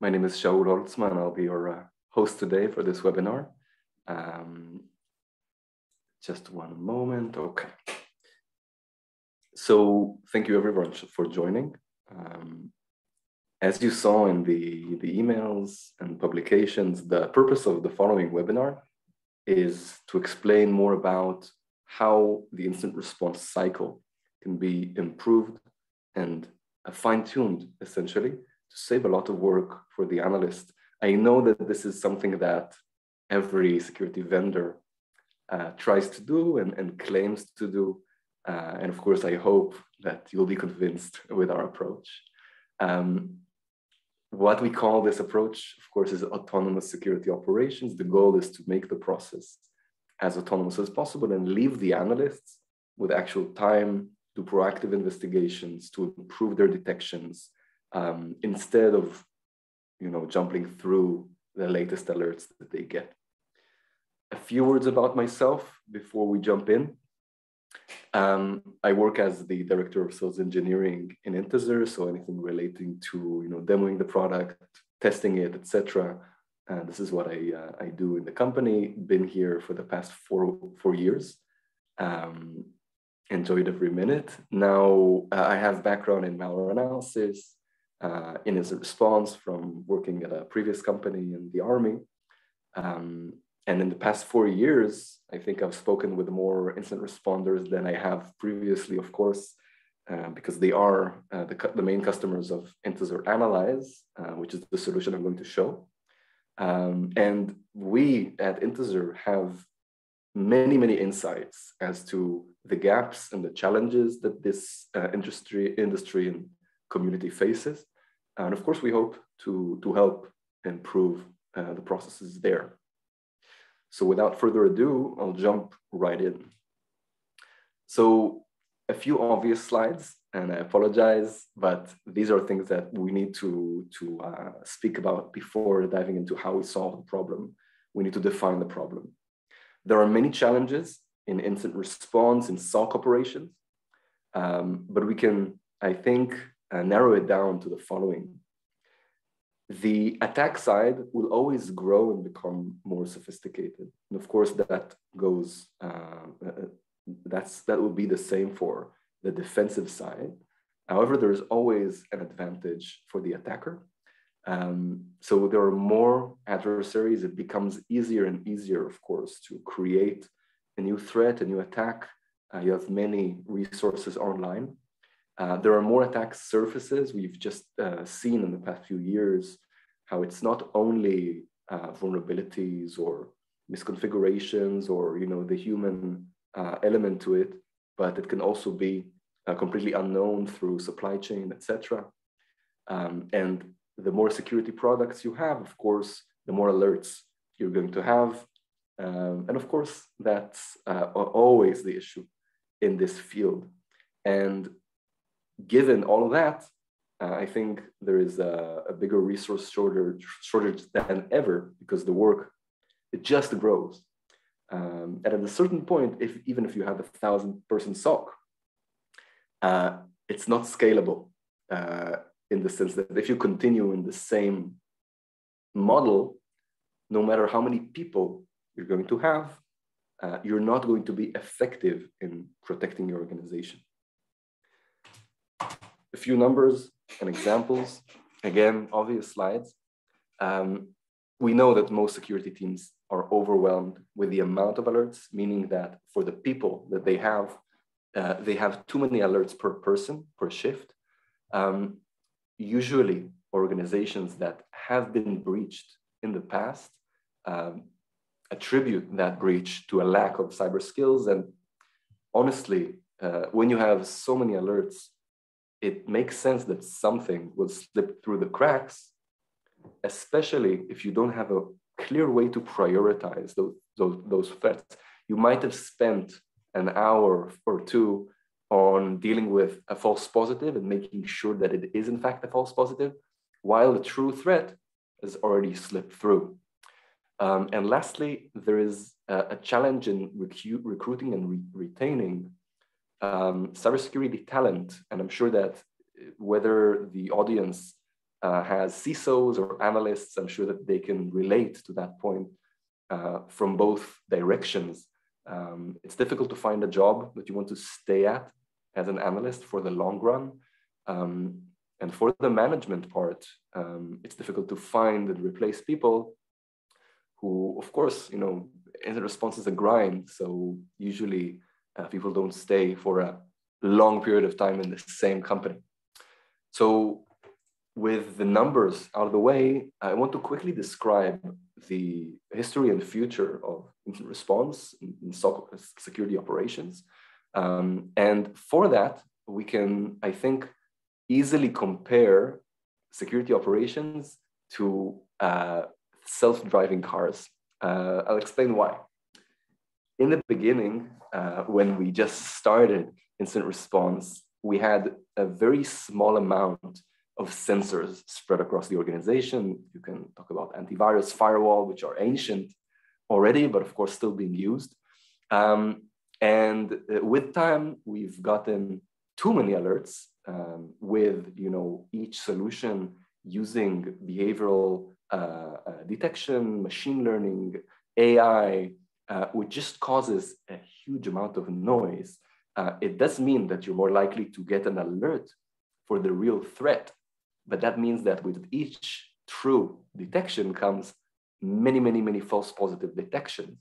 My name is Shaul Holtzman. I'll be your host today for this webinar. Just one moment. Okay. So thank you everyone for joining. As you saw in the emails and publications, the purpose of the following webinar is to explain more about how the incident response cycle can be improved and fine-tuned, essentially, to save a lot of work for the analyst. I know that this is something that every security vendor tries to do and claims to do. And of course, I hope that you'll be convinced with our approach. What we call this approach, of course, is autonomous security operations. The goal is to make the process as autonomous as possible and leave the analysts with actual time to proactive investigations, to improve their detections, instead of jumping through the latest alerts that they get. A few words about myself before we jump in. I work as the director of sales engineering in Intezer, so anything relating to demoing the product, testing it, etc. This is what I do in the company. Been here for the past four years. Enjoyed every minute. Now I have background in malware analysis, in incident response from working at a previous company in the Army. And in the past 4 years, I think I've spoken with more incident responders than I have previously, of course, because they are the main customers of Intezer Analyze, which is the solution I'm going to show. And we at Intezer have many insights as to the gaps and the challenges that this industry and community faces. And of course, we hope to help improve the processes there. So without further ado, I'll jump right in. So a few obvious slides, and I apologize, but these are things that we need to speak about before diving into how we solve the problem. We need to define the problem. There are many challenges in incident response, in SOC operations, but we can, I think, narrow it down to the following. The attack side will always grow and become more sophisticated. And of course, that goes, that will be the same for the defensive side. However, there is always an advantage for the attacker. So there are more adversaries. It becomes easier and easier, of course, to create a new threat, a new attack. You have many resources online. There are more attack surfaces. We've just seen in the past few years how it's not only vulnerabilities or misconfigurations or the human element to it, but it can also be completely unknown through supply chain, etc. And the more security products you have, of course, the more alerts you're going to have. And of course, that's always the issue in this field. And given all of that, I think there is a bigger resource shortage than ever because the work, it just grows. And at a certain point, even if you have 1,000-person SOC, it's not scalable in the sense that if you continue in the same model, no matter how many people you're going to have, you're not going to be effective in protecting your organization. A few numbers and examples, again, obvious slides. We know that most security teams are overwhelmed with the amount of alerts, meaning that for the people that they have too many alerts per person, per shift. Usually, organizations that have been breached in the past attribute that breach to a lack of cyber skills. And honestly, when you have so many alerts, it makes sense that something will slip through the cracks, especially if you don't have a clear way to prioritize those threats. You might have spent an hour or two on dealing with a false positive and making sure that it is in fact a false positive, while the true threat has already slipped through. And lastly, there is a challenge in recruiting and retaining cybersecurity talent. And I'm sure that whether the audience has CISOs or analysts. I'm sure that they can relate to that point from both directions. It's difficult to find a job that you want to stay at as an analyst for the long run. And for the management part, it's difficult to find and replace people who, of course, incident response is a grind. So usually people don't stay for a long period of time in the same company. So with the numbers out of the way, I want to quickly describe the history and future of incident response in SOC security operations. And for that, we can, I think, easily compare security operations to self-driving cars. I'll explain why. In the beginning, when we just started incident response, we had a very small amount of sensors spread across the organization. You can talk about antivirus, firewall, which are ancient already, but of course still being used. And with time, we've gotten too many alerts with each solution using behavioral detection, machine learning, AI, which just causes a huge amount of noise. It does mean that you're more likely to get an alert for the real threat, but that means that with each true detection comes many, many, many false positive detections.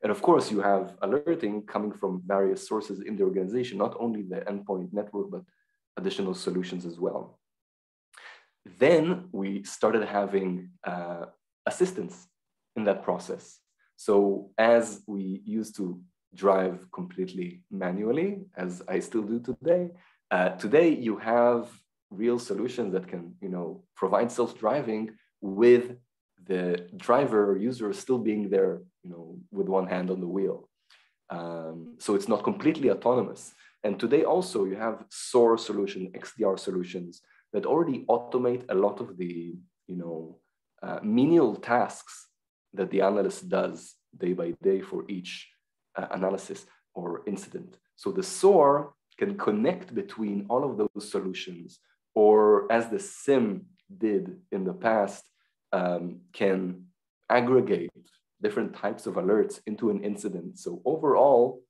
And of course, you have alerting coming from various sources in the organization, not only the endpoint network, but additional solutions as well. Then we started having assistance in that process. So as we used to drive completely manually, as I still do today, today you have real solutions that can, provide self-driving with the driver or user still being there, with one hand on the wheel. So it's not completely autonomous. And today also you have SOAR solution, XDR solutions that already automate a lot of the, menial tasks that the analyst does day by day for each analysis or incident. So the SOAR can connect between all of those solutions, or as the SIEM did in the past, can aggregate different types of alerts into an incident. So overall,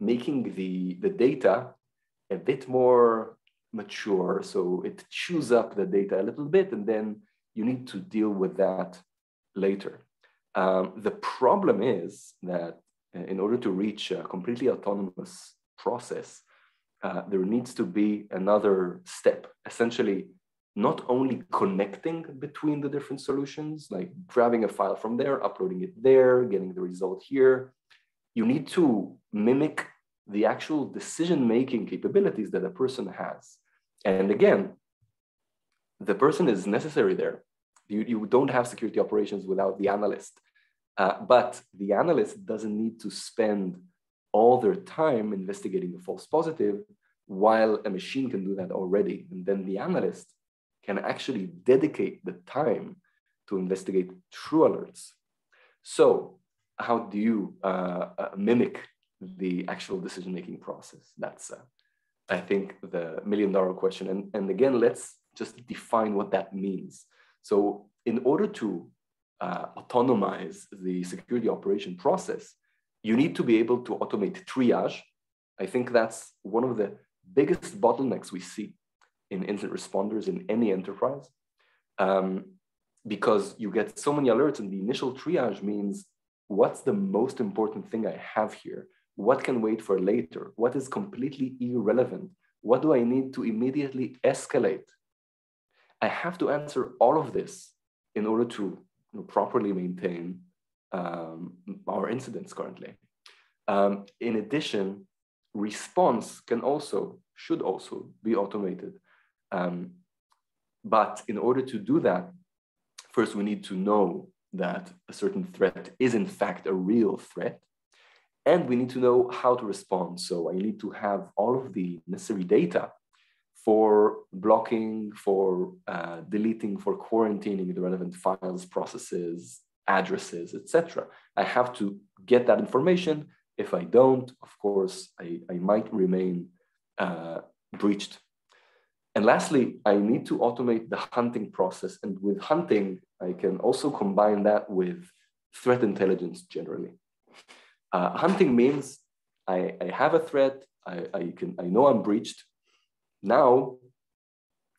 making the data a bit more mature. So it chews up the data a little bit, and then you need to deal with that later. The problem is that in order to reach a completely autonomous process, there needs to be another step, essentially not only connecting between the different solutions, like grabbing a file from there, uploading it there, getting the result here. You need to mimic the actual decision-making capabilities that a person has. And again, the person is necessary there. You don't have security operations without the analyst. But the analyst doesn't need to spend all their time investigating the false positive, while a machine can do that already. And then the analyst can actually dedicate the time to investigate true alerts. So how do you mimic the actual decision-making process? That's, I think, the million-dollar question. And again, let's just define what that means. So in order to autonomize the security operation process, you need to be able to automate triage. I think that's one of the biggest bottlenecks we see in incident responders in any enterprise, because you get so many alerts, and the initial triage means, what's the most important thing I have here? What can wait for later? What is completely irrelevant? What do I need to immediately escalate? I have to answer all of this in order to properly maintain our incidents currently. In addition, response should also be automated. But in order to do that, first we need to know that a certain threat is in fact a real threat, and we need to know how to respond. So I need to have all of the necessary data for blocking, for deleting, for quarantining the relevant files, processes, addresses, etc. I have to get that information. If I don't, of course, I might remain breached. And lastly, I need to automate the hunting process. And with hunting, I can also combine that with threat intelligence generally. Hunting means I have a threat, I know I'm breached. Now,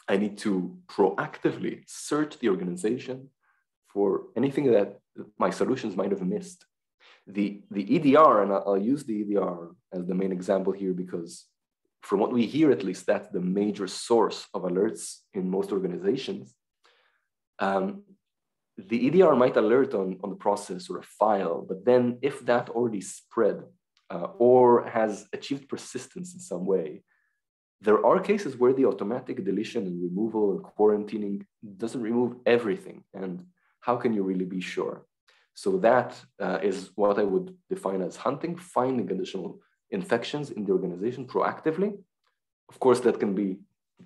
I need to proactively search the organization for anything that my solutions might have missed. The EDR, and I'll use the EDR as the main example here because from what we hear, at least, that's the major source of alerts in most organizations. The EDR might alert on the process or a file, but then if that already spread or has achieved persistence in some way, there are cases where the automatic deletion and removal and quarantining doesn't remove everything. And how can you really be sure? So that is what I would define as hunting, finding additional infections in the organization proactively. Of course, that can be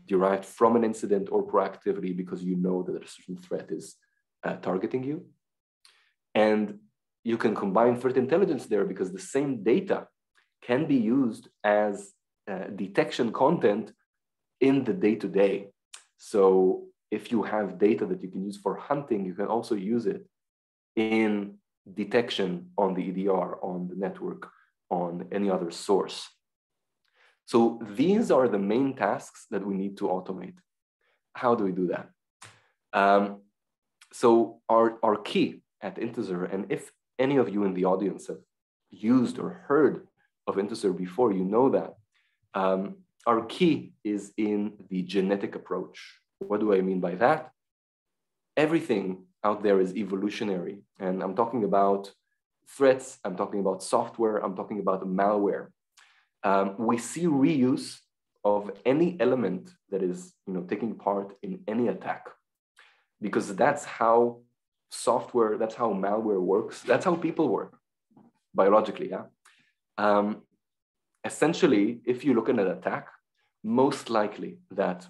derived from an incident or proactively because you know that a certain threat is targeting you. And you can combine threat intelligence there because the same data can be used as detection content in the day-to-day. So if you have data that you can use for hunting, you can also use it in detection on the EDR, on the network, on any other source. So these are the main tasks that we need to automate. How do we do that? So our key at Intezer, and if any of you in the audience have used or heard of Intezer before, you know that our key is in the genetic approach. What do I mean by that? Everything out there is evolutionary, and I'm talking about threats, I'm talking about software, I'm talking about malware. We see reuse of any element that is taking part in any attack, because that's how software, that's how malware works, that's how people work biologically. Essentially, if you look at an attack, most likely that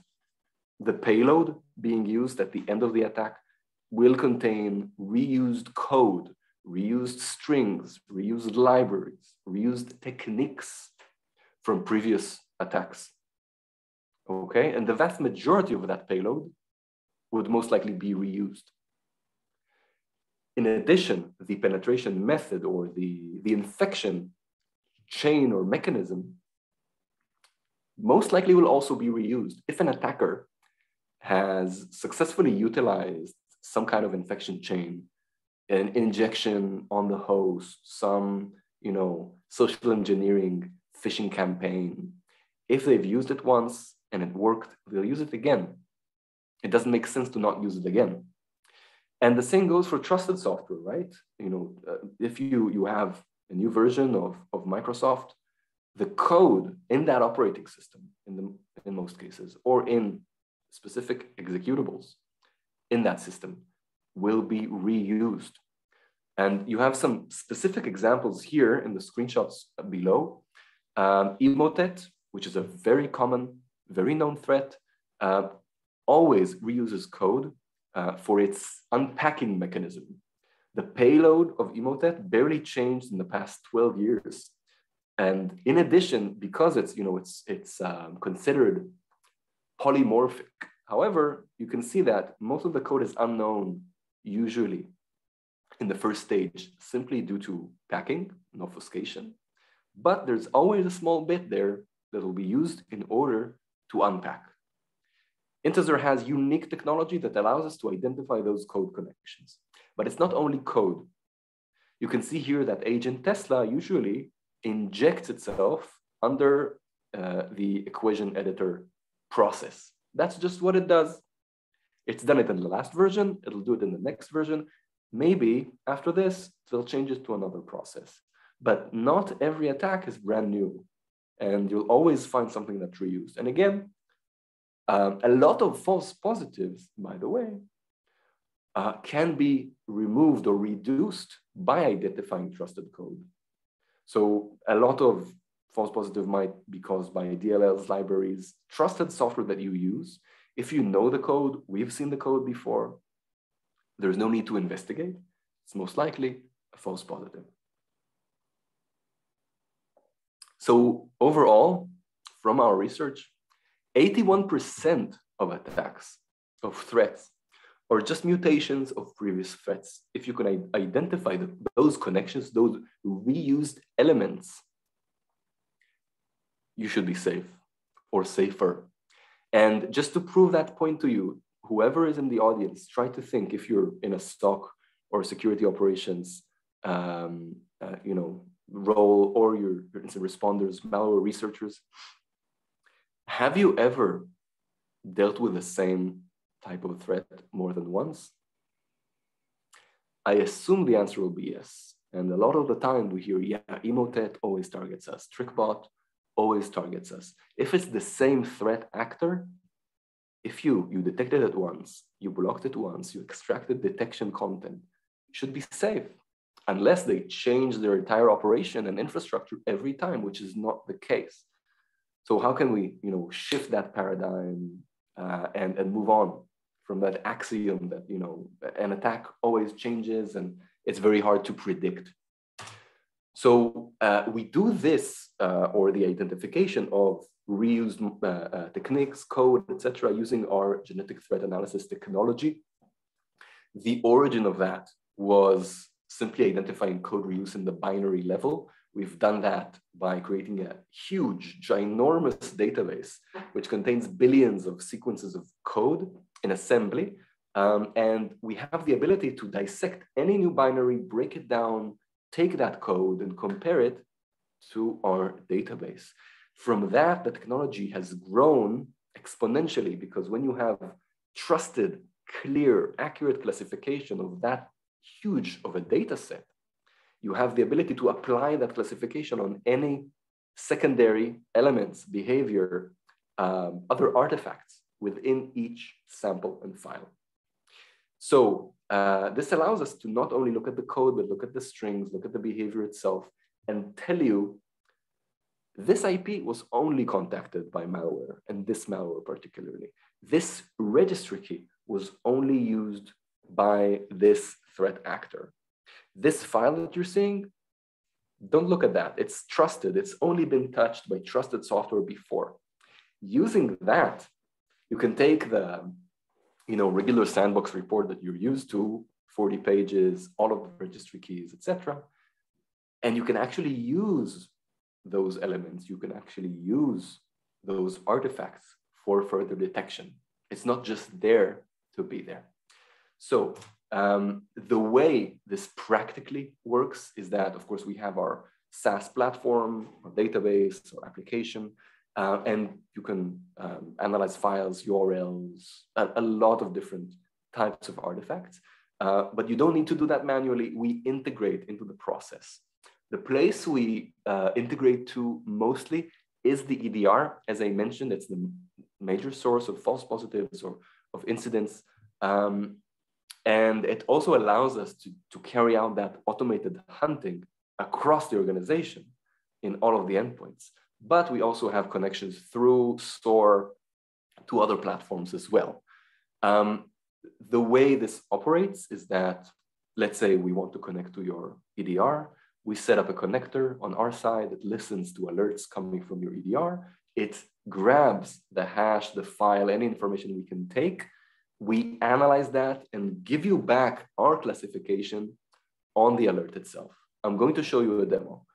the payload being used at the end of the attack will contain reused code, reused strings, reused libraries, reused techniques from previous attacks. Okay, and the vast majority of that payload would most likely be reused. In addition, the penetration method or the infection chain or mechanism most likely will also be reused. If an attacker has successfully utilized some kind of infection chain, an injection on the host, some social engineering phishing campaign, if they've used it once and it worked, they'll use it again. It doesn't make sense to not use it again. And the same goes for trusted software, right? If you have a new version of Microsoft, the code in that operating system, in most cases, or in specific executables in that system, will be reused. And you have some specific examples here in the screenshots below. Emotet, which is a very common, very known threat, always reuses code for its unpacking mechanism. The payload of Emotet barely changed in the past 12 years. And in addition, because it's considered polymorphic. However, you can see that most of the code is unknown, usually in the first stage, simply due to packing and obfuscation. But there's always a small bit there that will be used in order to unpack. Intezer has unique technology that allows us to identify those code connections. But it's not only code. You can see here that agent Tesla usually injects itself under the equation editor process. That's just what it does. It's done it in the last version, it'll do it in the next version. Maybe after this, it'll change it to another process. But not every attack is brand new. And you'll always find something that's reused. And again, a lot of false positives, by the way, can be removed or reduced by identifying trusted code. So a lot of false positive might be caused by DLLs, libraries, trusted software that you use. If you know the code, we've seen the code before, there's no need to investigate. It's most likely a false positive. So overall, from our research, 81% of attacks, of threats, or just mutations of previous threats. If you can identify those connections, those reused elements, you should be safe or safer. And just to prove that point to you, whoever is in the audience, try to think if you're in a SOC or security operations role, or you're incident responders, malware researchers. Have you ever dealt with the same type of threat more than once? I assume the answer will be yes. And a lot of the time we hear, yeah, Emotet always targets us. TrickBot always targets us. If it's the same threat actor, if you detected it once, you blocked it once, you extracted detection content, you should be safe, unless they change their entire operation and infrastructure every time, which is not the case. So how can we, shift that paradigm and move on from that axiom that, an attack always changes and it's very hard to predict? So we do this, or the identification of reused techniques, code, etc., using our genetic threat analysis technology. The origin of that was simply identifying code reuse in the binary level. We've done that by creating a huge, ginormous database, which contains billions of sequences of code in assembly. And we have the ability to dissect any new binary, break it down, take that code and compare it to our database. From that, the technology has grown exponentially, because when you have trusted, clear, accurate classification of that huge of a data set, you have the ability to apply that classification on any secondary elements, behavior, other artifacts within each sample and file. So this allows us to not only look at the code, but look at the strings, look at the behavior itself, and tell you this IP was only contacted by malware, and this malware particularly. This registry key was only used by this threat actor. This file that you're seeing, don't look at that. It's trusted. It's only been touched by trusted software before. Using that, you can take the regular sandbox report that you're used to, 40 pages, all of the registry keys, etc. And you can actually use those elements. You can actually use those artifacts for further detection. It's not just there to be there. So the way this practically works is that, of course, we have our SaaS platform, our database, our application, and you can analyze files, URLs, a lot of different types of artifacts. But you don't need to do that manually. We integrate into the process. The place we integrate to mostly is the EDR. As I mentioned, it's the major source of false positives or of incidents. And it also allows us to carry out that automated hunting across the organization in all of the endpoints. But we also have connections through SOAR to other platforms as well. The way this operates is that, let's say we want to connect to your EDR. We set up a connector on our side that listens to alerts coming from your EDR. It grabs the hash, the file, any information we can take. We analyze that and give you back our classification on the alert itself. I'm going to show you a demo.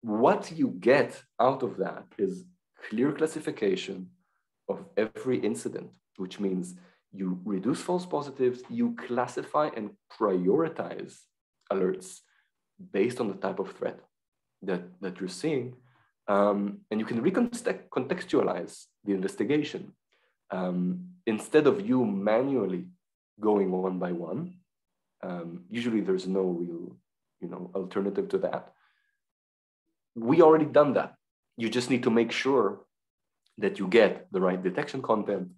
What you get out of that is clear classification of every incident, which means you reduce false positives, you classify and prioritize alerts based on the type of threat that you're seeing. And you can recontextualize the investigation. Instead of you manually going one by one, usually there's no real alternative to that. We already done that. You just need to make sure that you get the right detection content,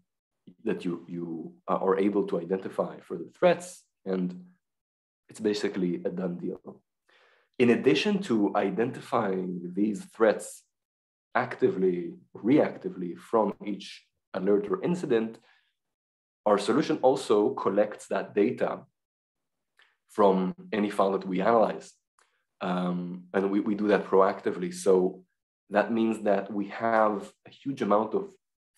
that you are able to identify further threats, and it's basically a done deal. In addition to identifying these threats actively, reactively from each alert or incident, our solution also collects that data from any file that we analyze. And we do that proactively. So that means that we have a huge amount of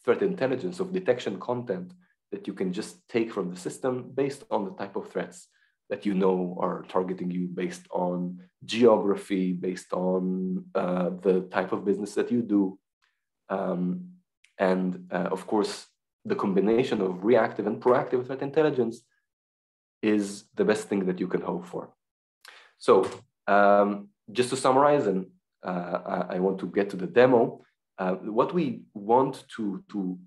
threat intelligence, of detection content that you can just take from the system based on the type of threats that you know are targeting you, based on geography, based on the type of business that you do. Of course, the combination of reactive and proactive threat intelligence is the best thing that you can hope for. So just to summarize, and I want to get to the demo, what we want to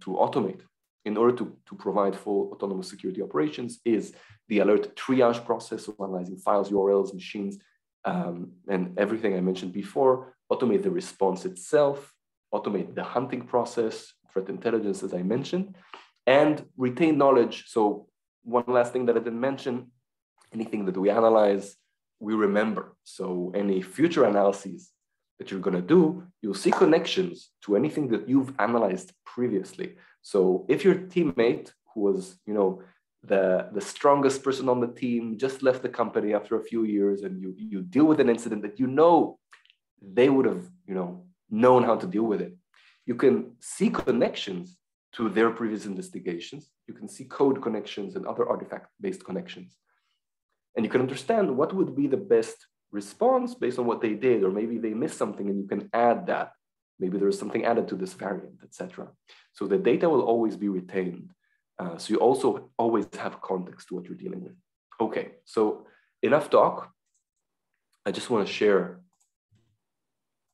automate in order to provide full autonomous security operations is the alert triage process of analyzing files, URLs, machines, and everything I mentioned before, automate the response itself, automate the hunting process, threat intelligence, as I mentioned, and retain knowledge. So one last thing that I didn't mention, anything that we analyze, we remember. So any future analyses that you're going to do, you'll see connections to anything that you've analyzed previously. So if your teammate, who was, the strongest person on the team, just left the company after a few years, and you deal with an incident that they would have, known how to deal with it, you can see connections to their previous investigations. You can see code connections and other artifact-based connections. And you can understand what would be the best response based on what they did, or maybe they missed something and you can add that. Maybe there's something added to this variant, etc. So the data will always be retained. So you also always have context to what you're dealing with. Okay, so enough talk. I just want to share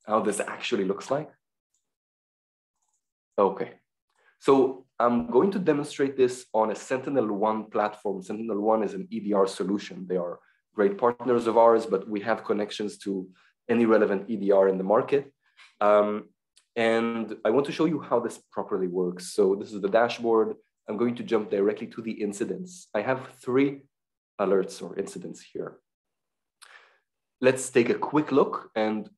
how this actually looks like. Okay, so I'm going to demonstrate this on a SentinelOne platform. SentinelOne is an EDR solution. They are great partners of ours, but we have connections to any relevant EDR in the market. And I want to show you how this properly works. So this is the dashboard. I'm going to jump directly to the incidents. I have 3 alerts or incidents here. Let's take a quick look and,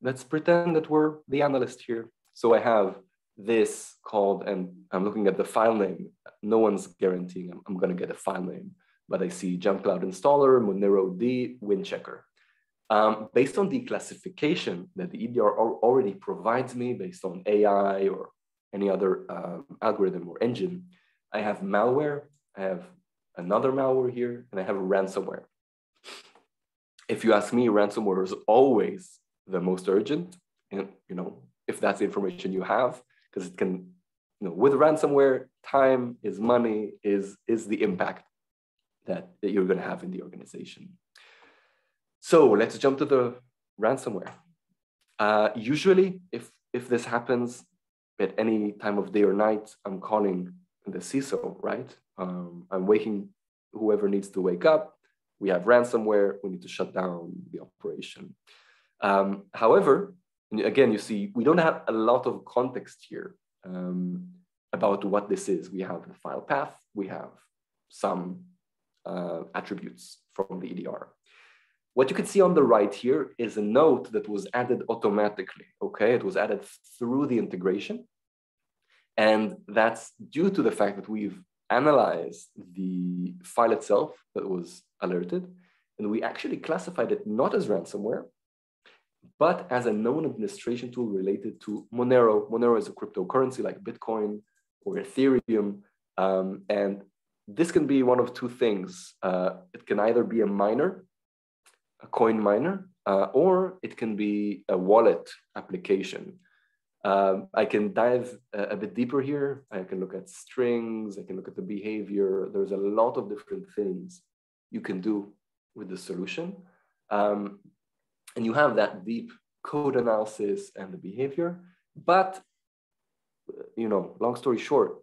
let's pretend that we're the analyst here. So I have this called, and I'm looking at the file name. No one's guaranteeing I'm going to get a file name, but I see JumpCloud installer, Monero D, WinChecker. Based on the classification that the EDR already provides me based on AI or any other algorithm or engine, I have malware, I have another malware here, and I have ransomware. If you ask me, ransomware is always the most urgent, and if that's the information you have, because it can, with ransomware, time is money, is the impact that you're going to have in the organization. So let's jump to the ransomware. Usually, if this happens at any time of day or night, I'm calling the CISO, right? I'm waking whoever needs to wake up. We have ransomware. We need to shut down the operation. However, again, you see, we don't have a lot of context here about what this is. We have the file path. We have some attributes from the EDR. What you can see on the right here is a note that was added automatically, okay? It was added through the integration. And that's due to the fact that we've analyzed the file itself that was alerted, and we actually classified it not as ransomware, but as a known administration tool related to Monero. Monero is a cryptocurrency like Bitcoin or Ethereum. And this can be one of 2 things. It can either be a miner, a coin miner, or it can be a wallet application. I can dive a bit deeper here. I can look at strings. I can look at the behavior. There's a lot of different things you can do with the solution. And you have that deep code analysis and the behavior. But, long story short,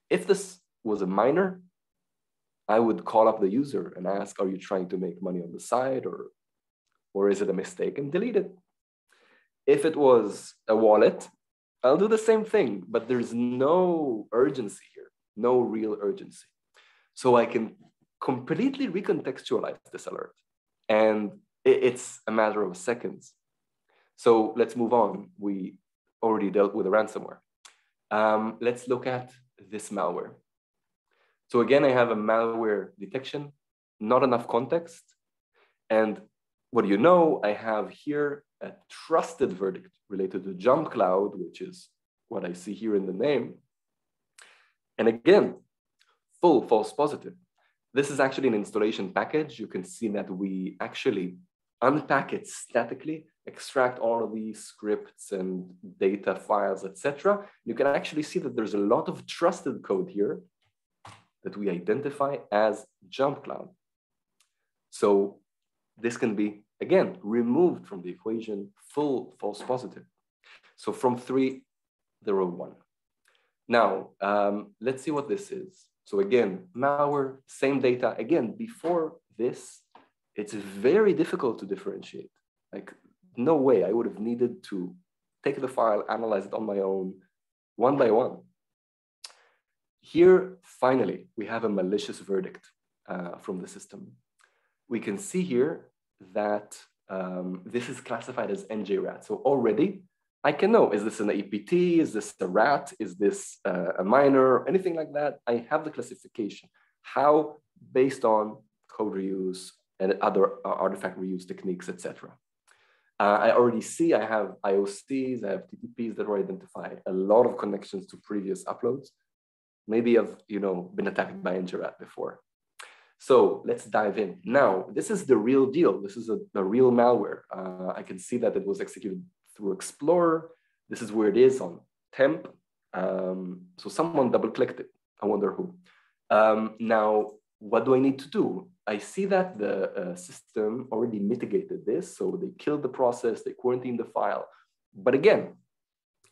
if this was a miner, I would call up the user and ask, are you trying to make money on the side, or is it a mistake, and delete it? If it was a wallet, I'll do the same thing, but there's no urgency here, no real urgency. So I can completely recontextualize this alert, and it's a matter of seconds. So let's move on. We already dealt with the ransomware. Let's look at this malware. So again, I have a malware detection, not enough context. And what do you know? I have here a trusted verdict related to JumpCloud, which is what I see here in the name. And again, full false positive. This is actually an installation package. You can see that we actually unpack it statically, extract all of these scripts and data files, etc. You can actually see that there's a lot of trusted code here that we identify as JumpCloud. So this can be, again, removed from the equation, full false positive. So from 3, 0, 1. Now, let's see what this is. So again, malware, same data. Again, before this, it's very difficult to differentiate. Like, no way I would have needed to take the file, analyze it on my own, one by one. Here, finally, we have a malicious verdict from the system. We can see here that this is classified as NJ-RAT. So already, I can know, is this an APT? Is this a rat? Is this a minor? Anything like that? I have the classification. How? Based on code reuse and other artifact reuse techniques, etc. I already see I have IOCs, I have TTPs that were identified, a lot of connections to previous uploads. Maybe I've been attacked by NJ-RAT before. So let's dive in. Now, this is the real deal. This is a real malware. I can see that it was executed through Explorer. This is where it is on temp. So someone double-clicked it. I wonder who. Now, what do I need to do? I see that the system already mitigated this. So they killed the process, they quarantined the file. But again,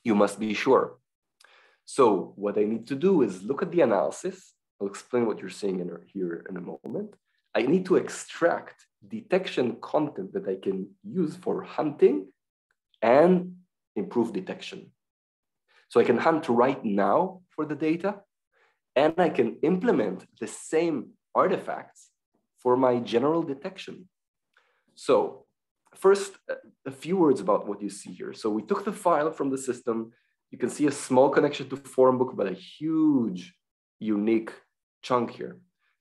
you must be sure. So what I need to do is look at the analysis. I'll explain what you're seeing here in a moment. I need to extract detection content that I can use for hunting and improve detection. So I can hunt right now for the data, and I can implement the same artifacts for my general detection. So first, a few words about what you see here. So we took the file from the system. You can see a small connection to forum book, but a huge, unique chunk here.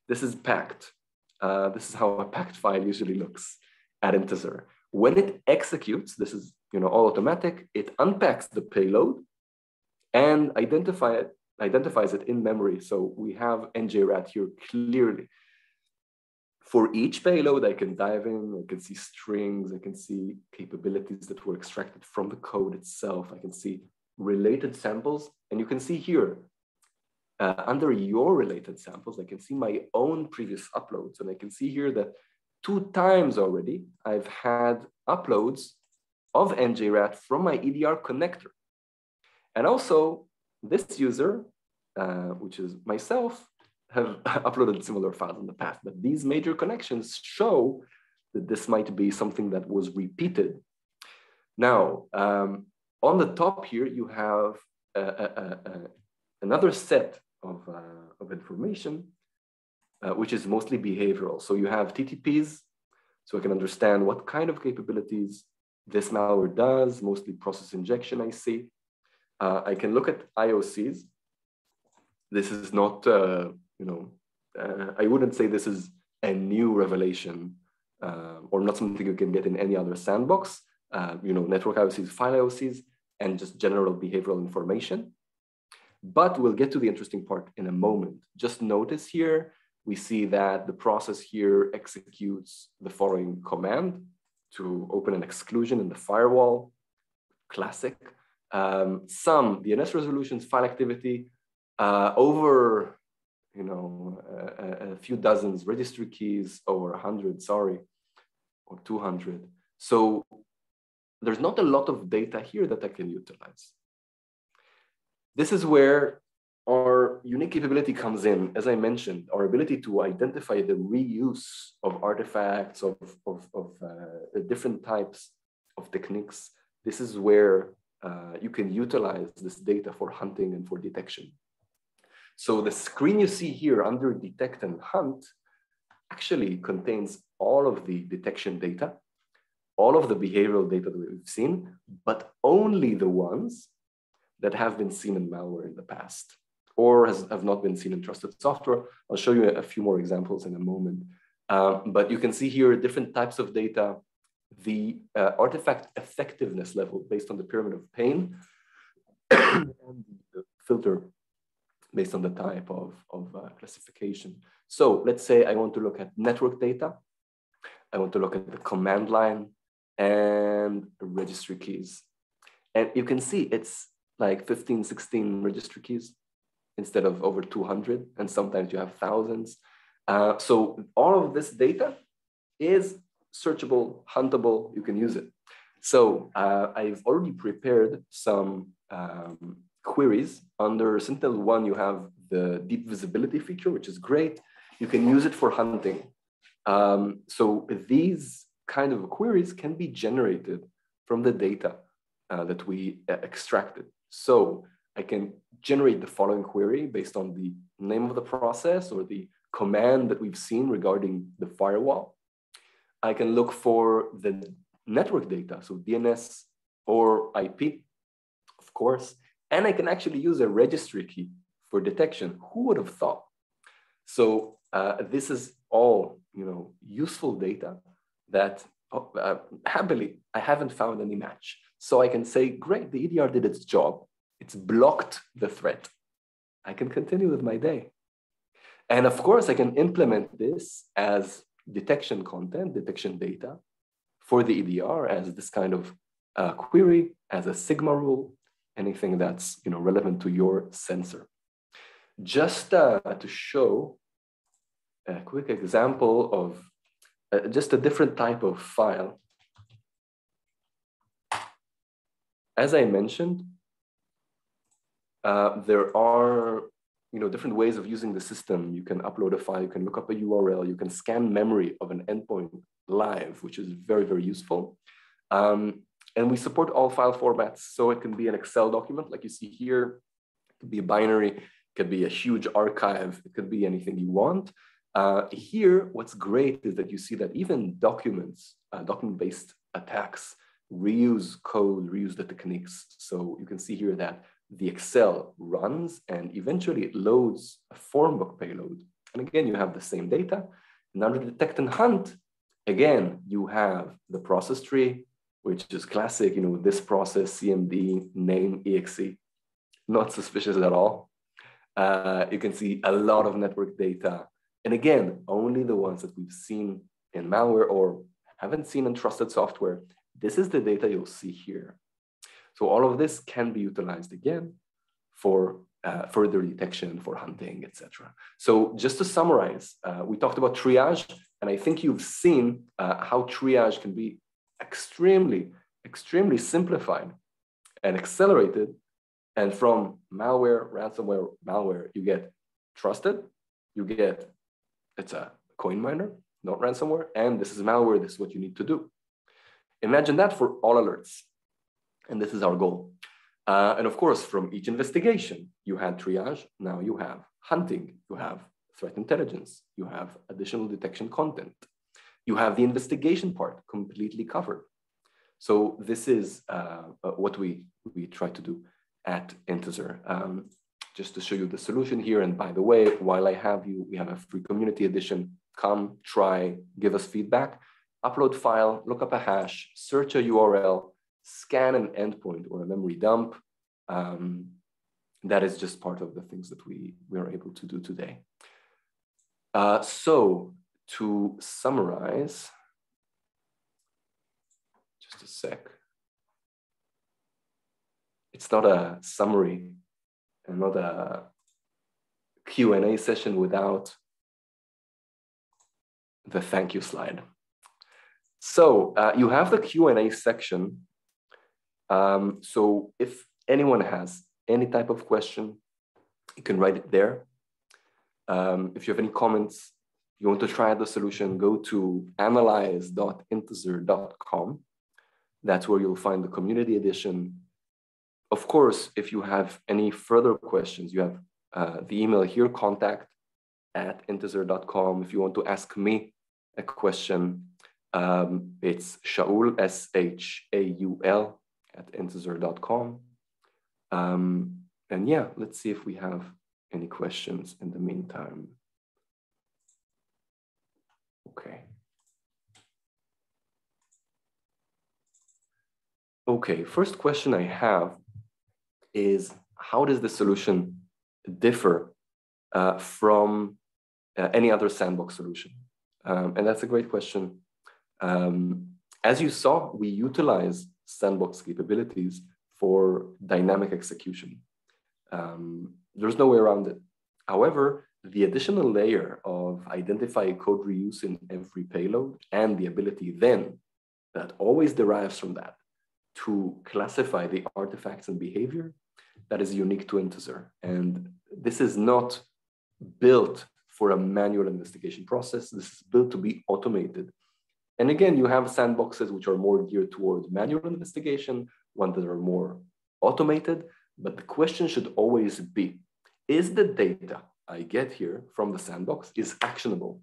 This is packed. This is how a packed file usually looks at Intezer. When it executes, this is all automatic, it unpacks the payload and identifies it in memory. So we have NJ-RAT here clearly. For each payload, I can dive in, I can see strings, I can see capabilities that were extracted from the code itself. I can see related samples, and you can see here, under your related samples, I can see my own previous uploads, and I can see here that 2 times already, I've had uploads of NJ-RAT from my EDR connector. And also, this user, which is myself, have uploaded similar files in the past, but these major connections show that this might be something that was repeated. Now, on the top here, you have another set of information, which is mostly behavioral. So you have TTPs, so I can understand what kind of capabilities this malware does, mostly process injection, I see. I can look at IOCs. This is not, I wouldn't say this is a new revelation or not something you can get in any other sandbox. Network IOCs, file IOCs, and just general behavioral information. But we'll get to the interesting part in a moment. Just notice here, we see that the process here executes the following command to open an exclusion in the firewall. Classic. Some DNS resolutions, file activity, over a few dozens registry keys, over 100, sorry, or 200. So there's not a lot of data here that I can utilize. This is where our unique capability comes in. As I mentioned, our ability to identify the reuse of artifacts, of different types of techniques. This is where you can utilize this data for hunting and for detection. So the screen you see here under detect and hunt actually contains all of the detection data, all of the behavioral data that we've seen, but only the ones that have been seen in malware in the past or have not been seen in trusted software. I'll show you a few more examples in a moment. But you can see here different types of data, the artifact effectiveness level based on the pyramid of pain, and the filter based on the type of classification. So let's say I want to look at network data. I want to look at the command line and registry keys. And you can see it's like 15, 16 registry keys instead of over 200. And sometimes you have thousands. So all of this data is searchable, huntable, you can use it. So I've already prepared some queries. Under Sentinel-1, you have the deep visibility feature, which is great. You can use it for hunting. So these kind of queries can be generated from the data that we extracted. So I can generate the following query based on the name of the process or the command that we've seen regarding the firewall. I can look for the network data, so DNS or IP, of course, and I can actually use a registry key for detection. Who would have thought? So this is all, useful data that happily I haven't found any match. So I can say, great, the EDR did its job. It's blocked the threat. I can continue with my day. And of course, I can implement this as detection content, detection data for the EDR as this kind of query, as a Sigma rule, anything that's relevant to your sensor. Just to show a quick example of just a different type of file. As I mentioned, there are different ways of using the system. You can upload a file, you can look up a URL, you can scan memory of an endpoint live, which is very, very useful. And we support all file formats. So it can be an Excel document like you see here. It could be a binary, it could be a huge archive, it could be anything you want. Here, what's great is that you see that even documents, document-based attacks, reuse code, reuse the techniques. So you can see here that the Excel runs and eventually it loads a form book payload. And again, you have the same data. And under detect and hunt, again, you have the process tree, which is classic, this process, CMD, name, exe, not suspicious at all. You can see a lot of network data. And again, only the ones that we've seen in malware or haven't seen in trusted software. This is the data you'll see here. So all of this can be utilized again for further detection, for hunting, etc. So just to summarize, we talked about triage, and I think you've seen how triage can be extremely, extremely simplified and accelerated. And from malware, ransomware, malware, you get trusted, it's a coin miner, not ransomware, and this is malware, this is what you need to do. Imagine that for all alerts. And this is our goal. And of course, from each investigation, you had triage, now you have hunting, you have threat intelligence, you have additional detection content. You have the investigation part completely covered. So this is what we try to do at Intezer. Just to show you the solution here. And by the way, while I have you, we have a free community edition. Come, try, give us feedback, upload file, look up a hash, search a URL, scan an endpoint or a memory dump. That is just part of the things that we are able to do today. So to summarize, just a sec. It's not a summary and not a Q&A session without the thank you slide. So you have the Q&A section. So if anyone has any type of question, you can write it there. If you have any comments, you want to try the solution, go to analyze.intezer.com. That's where you'll find the community edition. Of course, if you have any further questions, you have the email here, contact@intezer.com. If you want to ask me a question, it's Shaul, S-H-A-U-L, @intezer.com. And yeah, let's see if we have any questions in the meantime. Okay. Okay, first question I have is, how does the solution differ from any other sandbox solution? And that's a great question. As you saw, we utilize sandbox capabilities for dynamic execution. There's no way around it. However, the additional layer of identifying code reuse in every payload and the ability then that always derives from that to classify the artifacts and behavior, that is unique to Intezer. And this is not built for a manual investigation process. This is built to be automated. And again, you have sandboxes which are more geared towards manual investigation, ones that are more automated. But the question should always be, is the data I get here from the sandbox is actionable?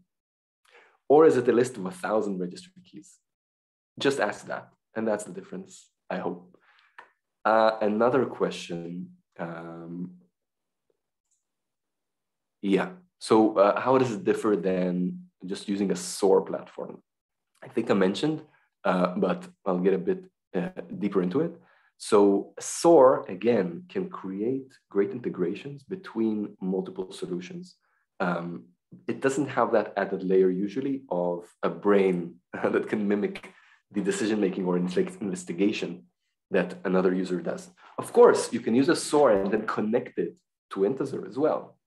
Or is it a list of 1,000 registry keys? Just ask that. And that's the difference, I hope. Another question. So how does it differ than just using a SOAR platform? I think I mentioned, but I'll get a bit deeper into it. So SOAR, again, can create great integrations between multiple solutions. It doesn't have that added layer usually of a brain that can mimic the decision-making or investigation that another user does. Of course, you can use a SOAR and then connect it to Intezer as well.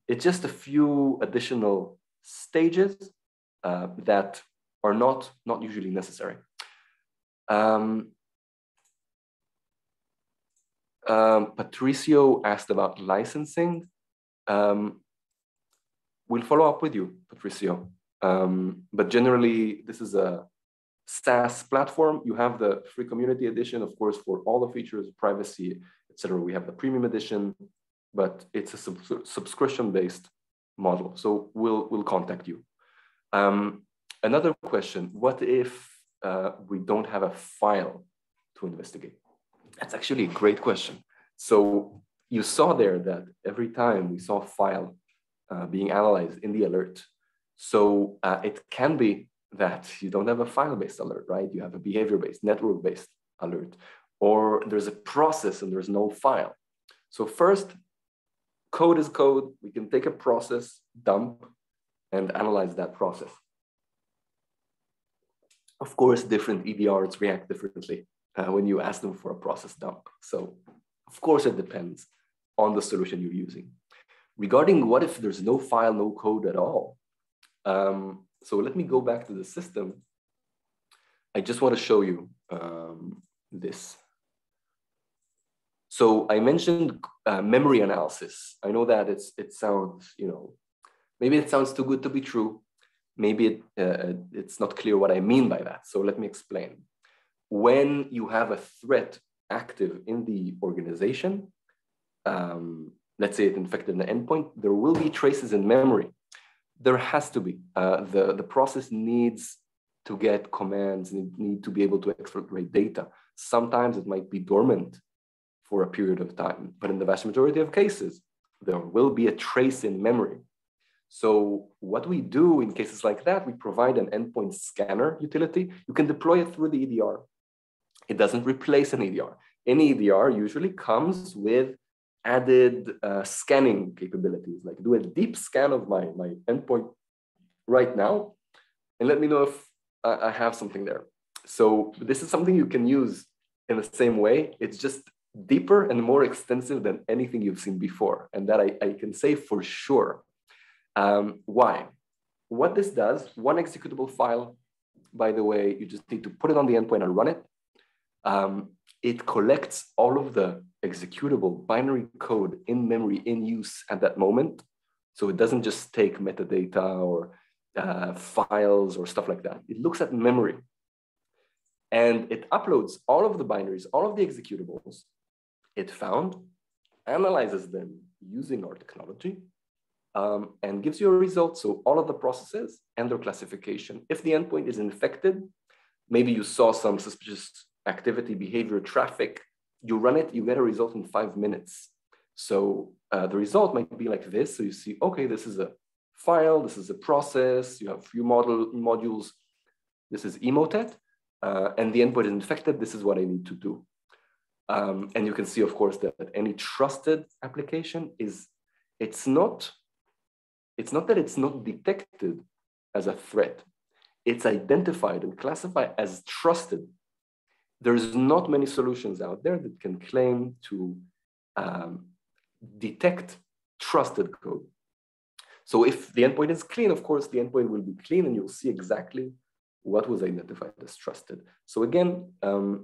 It's just a few additional stages that are not usually necessary. Patricio asked about licensing. We'll follow up with you, Patricio. But generally, this is a SaaS platform. You have the free community edition, of course, for all the features, privacy, etc. We have the premium edition, but it's a subscription-based model. So we'll contact you. Another question, what if we don't have a file to investigate? That's actually a great question. So you saw there that every time we saw a file being analyzed in the alert. So it can be that you don't have a file-based alert, right? You have a behavior-based, network-based alert, or there's a process and there's no file. So first, code is code. We can take a process, dump, and analyze that process. Of course, different EDRs react differently when you ask them for a process dump. So of course, it depends on the solution you're using. Regarding what if there's no file, no code at all? So let me go back to the system. I just want to show you this. So I mentioned memory analysis. I know that it sounds, maybe it sounds too good to be true. Maybe it's not clear what I mean by that. So let me explain. When you have a threat active in the organization, let's say it infected an endpoint, there will be traces in memory. There has to be. The process needs to get commands, need to be able to exfiltrate data. Sometimes it might be dormant for a period of time, but in the vast majority of cases, there will be a trace in memory. So what we do in cases like that, we provide an endpoint scanner utility. You can deploy it through the EDR. It doesn't replace an EDR. Any EDR usually comes with added scanning capabilities, like do a deep scan of my endpoint right now, and let me know if I have something there. So this is something you can use in the same way. It's just deeper and more extensive than anything you've seen before. And that I can say for sure. Why? What this does, one executable file, by the way, you just need to put it on the endpoint and run it. It collects all of the executable binary code in memory in use at that moment. So it doesn't just take metadata or files or stuff like that. It looks at memory and it uploads all of the binaries, all of the executables it found, analyzes them using our technology, and gives you a result. So all of the processes and their classification. If the endpoint is infected, maybe you saw some suspicious activity, behavior, traffic, you run it, you get a result in 5 minutes. So the result might be like this. So you see, okay, this is a file, this is a process, you have a few modules, this is emotet, and the endpoint is infected, this is what I need to do. And you can see, of course, that any trusted application it's not that it's not detected as a threat. It's identified and classified as trusted. There's not many solutions out there that can claim to detect trusted code. So if the endpoint is clean, of course, the endpoint will be clean and you'll see exactly what was identified as trusted. So again,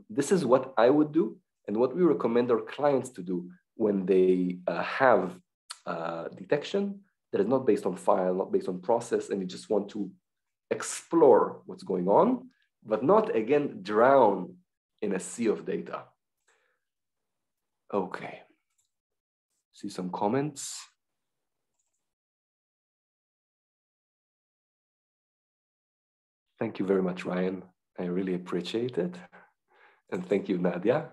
this is what I would do and what we recommend our clients to do when they have detection that is not based on file, not based on process, and you just want to explore what's going on, but not, again, drown in a sea of data. Okay. See some comments. Thank you very much, Ryan. I really appreciate it. And thank you, Nadia.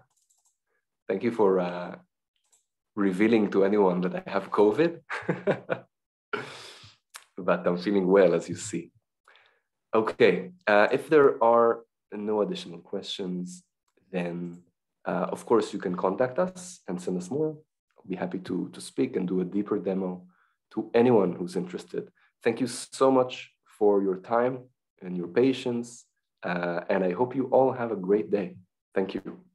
Thank you for revealing to anyone that I have COVID. But I'm feeling well, as you see. Okay, if there are no additional questions, then of course you can contact us and send us more. I'll be happy to speak and do a deeper demo to anyone who's interested. Thank you so much for your time and your patience. And I hope you all have a great day. Thank you.